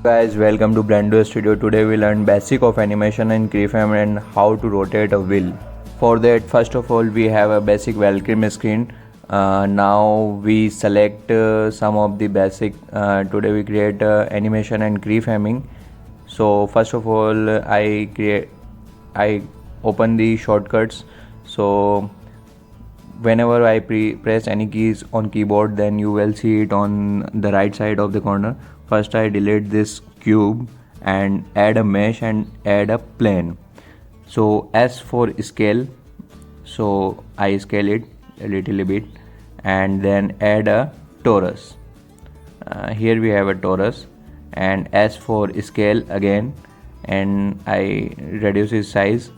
Guys, welcome to Blender Studio. Today we learn basic of animation in keyframe and how to rotate a wheel. For that, first of all, we have a basic welcome screen. Now we select some of the basic. Today we create animation and keyframing. So first of all, I open the shortcuts. So whenever I press any keys on keyboard, then you will see it on the right side of the corner. First I delete this cube and add a mesh and add a plane. So as for scale, so I scale it a little bit and then add a torus. Here we have a torus, and as for scale again, and I reduce its size,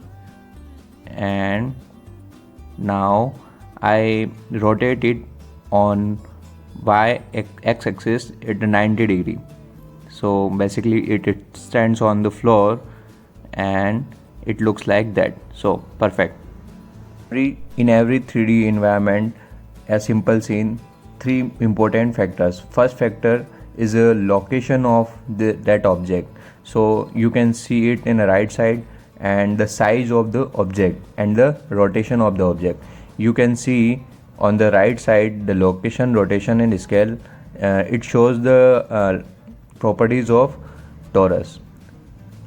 and now I rotate it on x-axis at 90 degree. So basically it stands on the floor and it looks like that. So perfect. In every 3D environment, a simple scene, three important factors. First factor is a location of that object. So you can see it in the right side, and the size of the object and the rotation of the object. You can see on the right side the location, rotation and scale. It shows the properties of torus.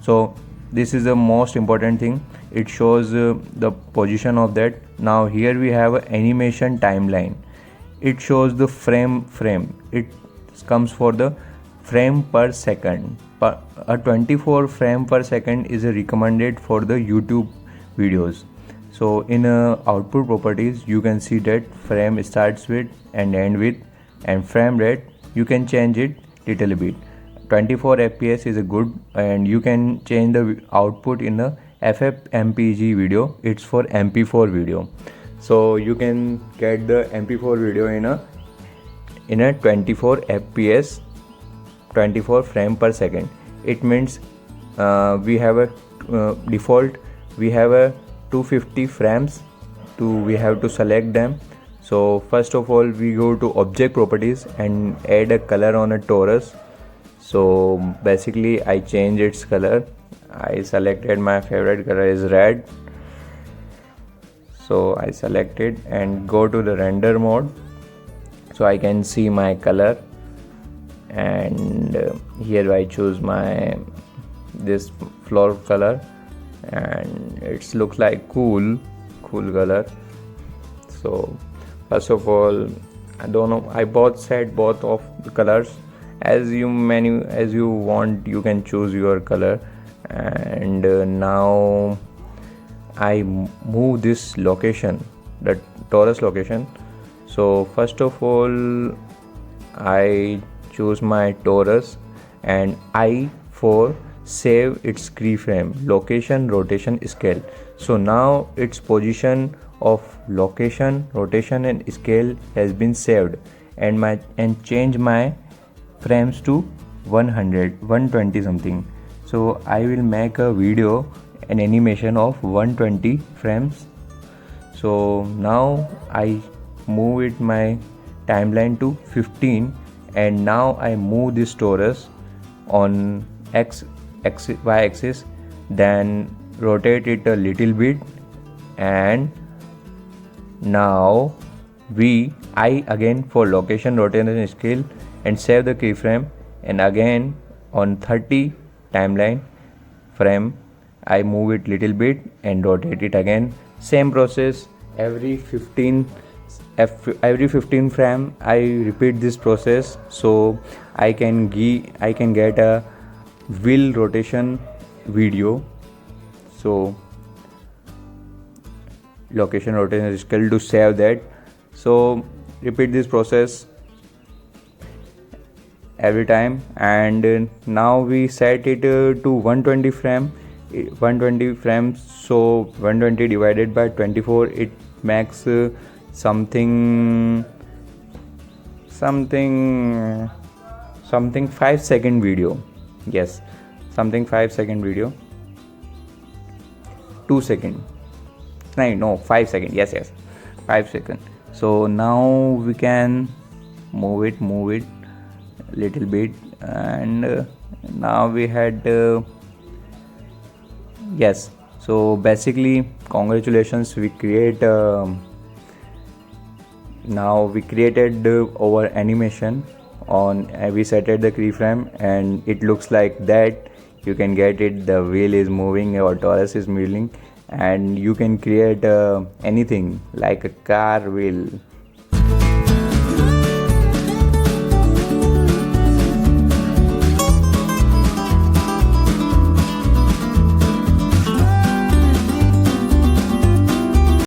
So this is the most important thing. It shows the position of that. Now here we have an animation timeline. It shows the frame. It comes for the frame per second. A 24 frame per second is recommended for the YouTube videos. So in output properties, you can see that frame starts with and end with, and frame rate you can change it little bit. 24 fps is a good, and you can change the output in a FFmpeg video. It's for MP4 video, so you can get the MP4 video in a 24 fps, 24 frame per second. It means we have a default, we have a 250 frames. We have to select them. So first of all, we go to object properties and add a color on a torus. So basically I change its color. I selected my favorite color is red. So I select it and go to the render mode, so I can see my color. And here I choose this floor color, and it looks like cool color. So first of all, I don't know, I set both of the colors. As you want, you can choose your color. And now I move this location, the torus location. So first of all, I choose my torus and I for save its keyframe, location, rotation, scale. So now its position of location, rotation and scale has been saved, and change my frames to 120 something. So I will make a video, an animation of 120 frames. So now I move it my timeline to 15, and now I move this torus on y-axis, then rotate it a little bit, and now I again for location, rotation and scale, and save the keyframe, and again on 30 timeline frame I move it little bit and rotate it again. Same process every 15 frame I repeat this process, so I can get a wheel rotation video. So location, rotation, scale to save that. So repeat this process every time, and now we set it to 120 frames. So 120 divided by 24, it makes something 5-second video. Yes, something 5-second video. 2 seconds. No, 5 seconds. Yes, 5 seconds. So now we can move it little bit, and Now we had yes. So basically, congratulations. We create now we created our animation on we set it the keyframe and it looks like that. You can get it, the wheel is moving or torus is moving, and you can create anything like a car wheel